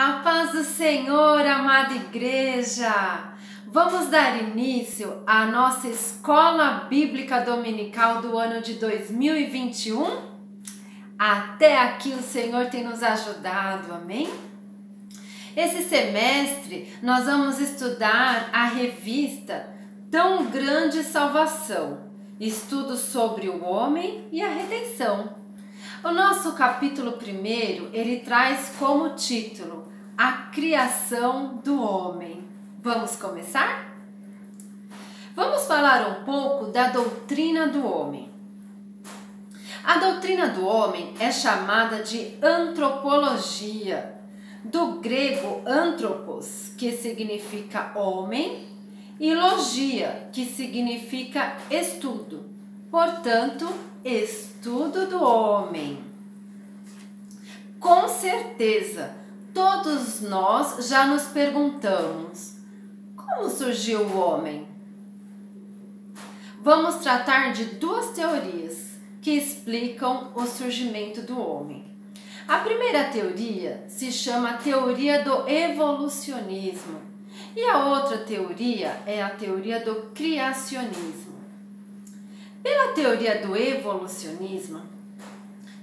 A paz do Senhor, amada igreja! Vamos dar início à nossa Escola Bíblica Dominical do ano de 2021? Até aqui o Senhor tem nos ajudado, amém? Esse semestre nós vamos estudar a revista Tão Grande Salvação, estudos sobre o homem e a redenção. O nosso capítulo 1, ele traz como título a criação do homem. Vamos começar? Vamos falar um pouco da doutrina do homem. A doutrina do homem é chamada de antropologia, do grego anthropos, que significa homem, e logia, que significa estudo. Portanto, estudo do homem. Com certeza, todos nós já nos perguntamos: como surgiu o homem? Vamos tratar de duas teorias que explicam o surgimento do homem. A primeira teoria se chama teoria do evolucionismo e a outra teoria é a teoria do criacionismo. Pela teoria do evolucionismo,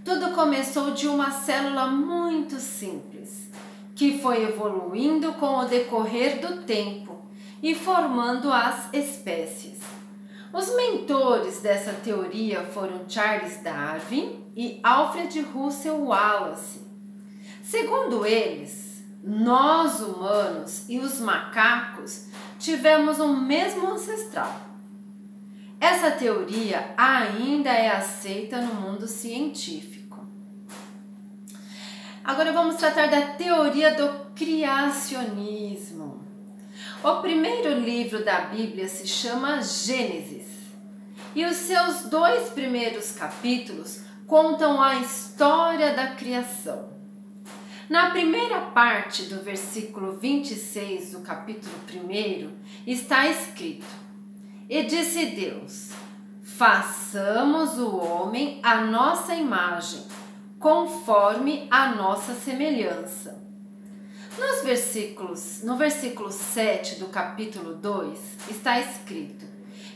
tudo começou de uma célula muito simples, que foi evoluindo com o decorrer do tempo e formando as espécies. Os mentores dessa teoria foram Charles Darwin e Alfred Russel Wallace. Segundo eles, nós humanos e os macacos tivemos um mesmo ancestral. Essa teoria ainda é aceita no mundo científico. Agora vamos tratar da teoria do criacionismo. O primeiro livro da Bíblia se chama Gênesis e os seus 2 primeiros capítulos contam a história da criação. Na primeira parte do versículo 26 do capítulo 1 está escrito: E disse Deus: façamos o homem à nossa imagem, conforme a nossa semelhança. No versículo 7 do capítulo 2 está escrito: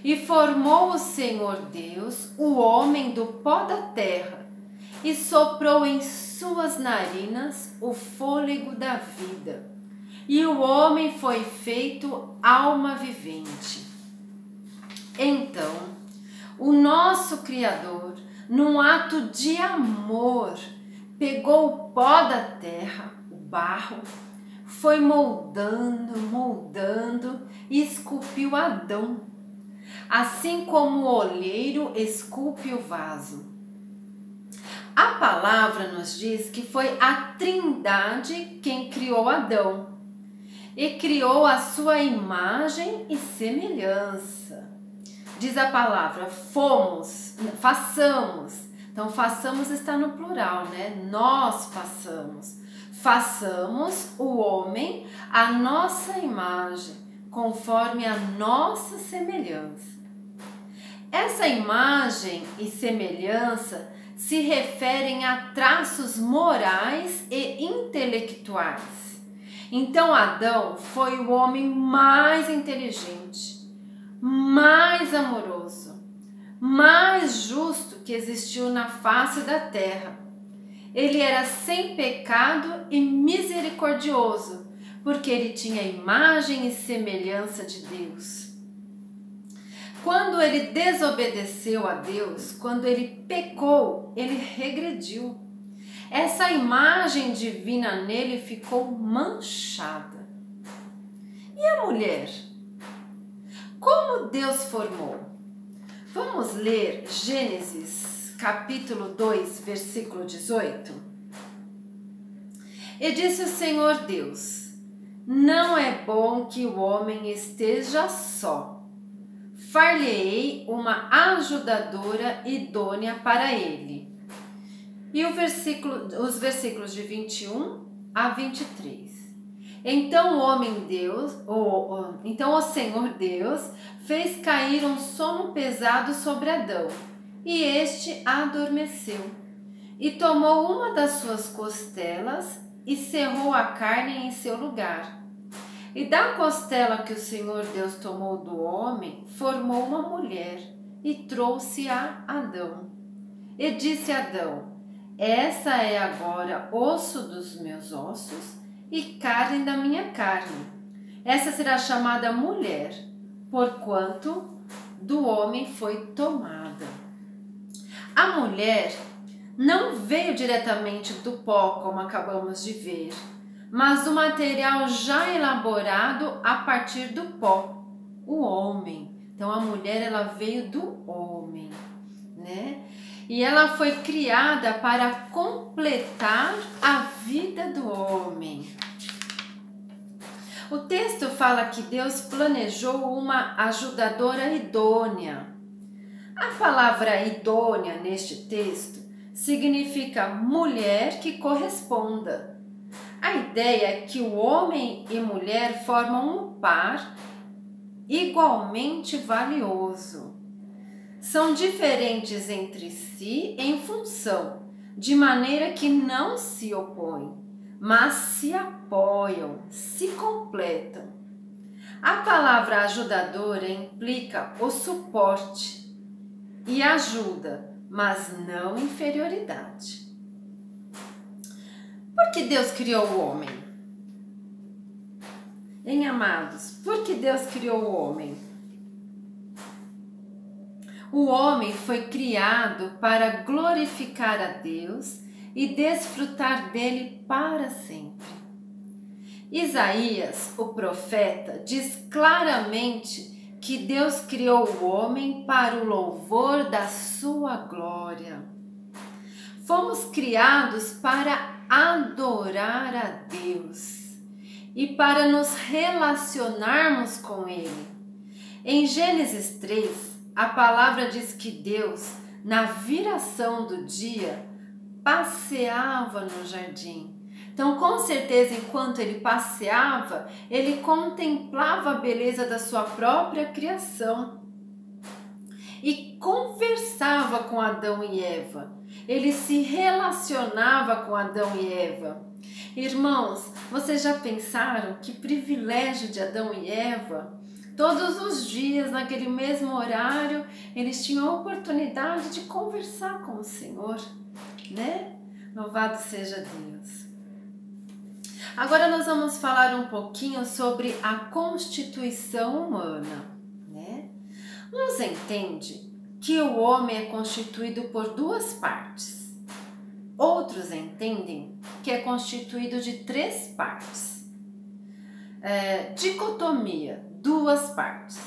E formou o Senhor Deus o homem do pó da terra, e soprou em suas narinas o fôlego da vida, e o homem foi feito alma vivente. Então, o nosso Criador, num ato de amor, pegou o pó da terra, o barro, foi moldando e esculpiu Adão, assim como o oleiro esculpe o vaso. A palavra nos diz que foi a Trindade quem criou Adão e criou a sua imagem e semelhança. Diz a palavra façamos. Então, façamos está no plural, né? Nós façamos. Façamos o homem à nossa imagem, conforme a nossa semelhança. Essa imagem e semelhança se referem a traços morais e intelectuais. Então, Adão foi o homem mais inteligente, mais amoroso, mais justo que existiu na face da terra. Ele era sem pecado e misericordioso, porque ele tinha a imagem e semelhança de Deus. Quando ele desobedeceu a Deus, quando ele pecou, ele regrediu. Essa imagem divina nele ficou manchada. E a mulher? Como Deus formou? Vamos ler Gênesis capítulo 2, versículo 18. E disse o Senhor Deus: não é bom que o homem esteja só. Far-lhe-ei uma ajudadora idônea para ele. E os versículos de 21 a 23. Então o Senhor Deus fez cair um sono pesado sobre Adão, e este adormeceu. E tomou uma das suas costelas, e cerrou a carne em seu lugar. E da costela que o Senhor Deus tomou do homem, formou uma mulher e trouxe a Adão. E disse Adão: essa é agora osso dos meus ossos e carne da minha carne. Essa será chamada mulher, porquanto do homem foi tomada. A mulher não veio diretamente do pó, como acabamos de ver, mas do material já elaborado a partir do pó, o homem. Então a mulher, ela veio do homem, né? E ela foi criada para completar a vida do homem. O texto fala que Deus planejou uma ajudadora idônea. A palavra idônea neste texto significa mulher que corresponda. A ideia é que o homem e mulher formam um par igualmente valioso. São diferentes entre si em função, de maneira que não se opõem, mas se apoiam, se completam. A palavra ajudadora implica o suporte e ajuda, mas não inferioridade. Por que Deus criou o homem? Hein, amados? Por que Deus criou o homem? O homem foi criado para glorificar a Deus e desfrutar dele para sempre. Isaías, o profeta, diz claramente que Deus criou o homem para o louvor da sua glória. Fomos criados para adorar a Deus e para nos relacionarmos com Ele. Em Gênesis 3, a palavra diz que Deus, na viração do dia, passeava no jardim. Então, com certeza, enquanto ele passeava, ele contemplava a beleza da sua própria criação e conversava com Adão e Eva. Ele se relacionava com Adão e Eva. Irmãos, vocês já pensaram que privilégio de Adão e Eva? Todos os dias, naquele mesmo horário, eles tinham a oportunidade de conversar com o Senhor, né? Louvado seja Deus. Agora nós vamos falar um pouquinho sobre a constituição humana, né? Nos entende que o homem é constituído por duas partes. Outros entendem que é constituído de três partes. Dicotomia, duas partes.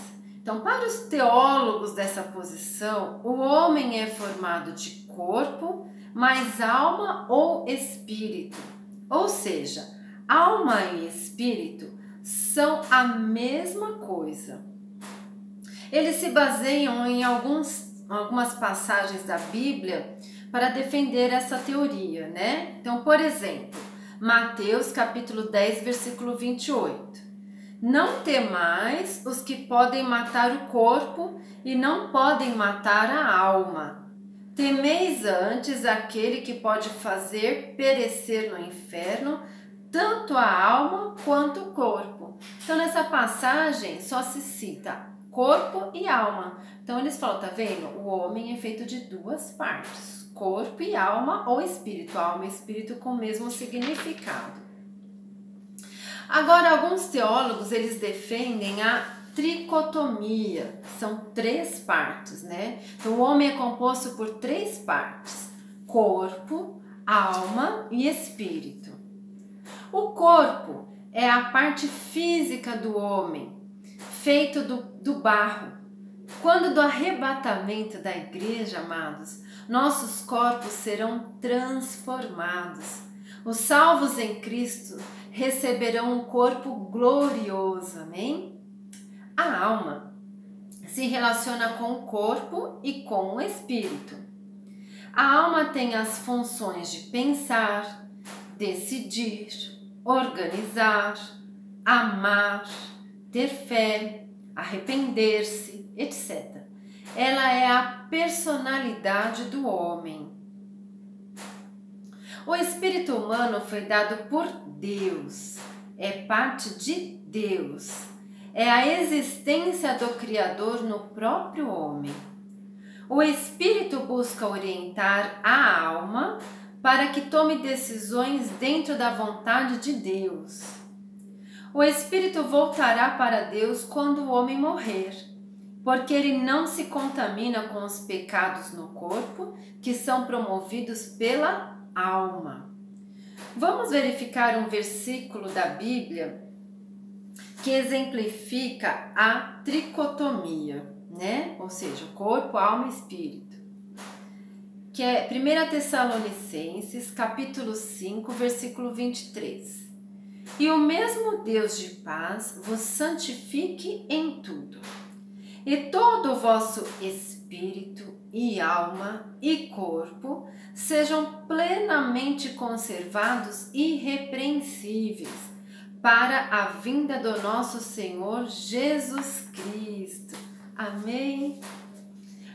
Então, para os teólogos dessa posição, o homem é formado de corpo, mais alma ou espírito. Ou seja, alma e espírito são a mesma coisa. Eles se baseiam em algumas passagens da Bíblia para defender essa teoria, né? Então, por exemplo, Mateus capítulo 10, versículo 28. Não temais os que podem matar o corpo e não podem matar a alma. Temeis antes aquele que pode fazer perecer no inferno tanto a alma quanto o corpo. Então, nessa passagem só se cita corpo e alma. Então, eles falam, tá vendo? O homem é feito de duas partes, corpo e alma ou espírito. Alma e espírito com o mesmo significado. Agora, alguns teólogos, eles defendem a tricotomia. São três partes, né? Então, o homem é composto por três partes: corpo, alma e espírito. O corpo é a parte física do homem, feito do barro. Quando do arrebatamento da igreja, amados, nossos corpos serão transformados. Os salvos em Cristo receberão um corpo glorioso, amém? A alma se relaciona com o corpo e com o espírito. A alma tem as funções de pensar, decidir, organizar, amar, ter fé, arrepender-se, etc. Ela é a personalidade do homem. O espírito humano foi dado por Deus, é parte de Deus, é a existência do Criador no próprio homem. O espírito busca orientar a alma para que tome decisões dentro da vontade de Deus. O espírito voltará para Deus quando o homem morrer, porque ele não se contamina com os pecados no corpo que são promovidos pela alma. Vamos verificar um versículo da Bíblia que exemplifica a tricotomia, né? Ou seja, o corpo, alma e espírito. Que é 1 Tessalonicenses, capítulo 5, versículo 23. E o mesmo Deus de paz vos santifique em tudo, e todo o vosso espírito e alma e corpo sejam plenamente conservados irrepreensíveis para a vinda do nosso Senhor Jesus Cristo. Amém?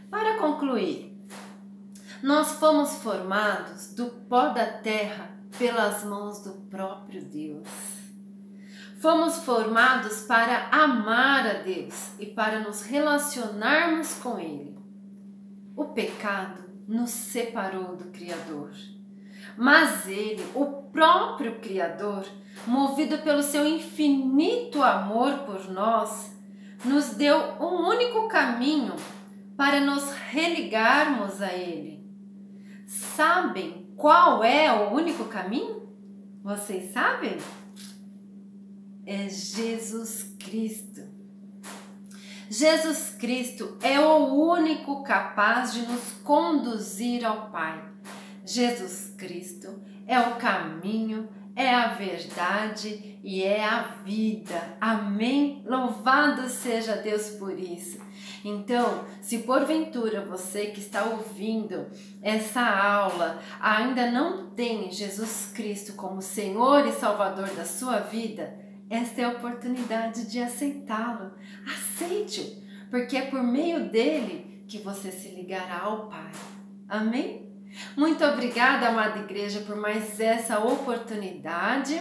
Para concluir, nós fomos formados do pó da terra pelas mãos do próprio Deus. Fomos formados para amar a Deus e para nos relacionarmos com Ele. O pecado nos separou do Criador, mas Ele, o próprio Criador, movido pelo seu infinito amor por nós, nos deu um único caminho para nos religarmos a Ele. Sabem qual é o único caminho? Vocês sabem? É Jesus Cristo. Jesus Cristo é o único capaz de nos conduzir ao Pai. Jesus Cristo é o caminho, é a verdade e é a vida. Amém? Louvado seja Deus por isso. Então, se porventura você que está ouvindo essa aula ainda não tem Jesus Cristo como Senhor e Salvador da sua vida, esta é a oportunidade de aceitá-lo. Aceite-o, porque é por meio dele que você se ligará ao Pai. Amém? Muito obrigada, amada igreja, por mais essa oportunidade.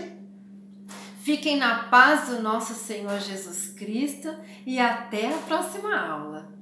Fiquem na paz do nosso Senhor Jesus Cristo e até a próxima aula.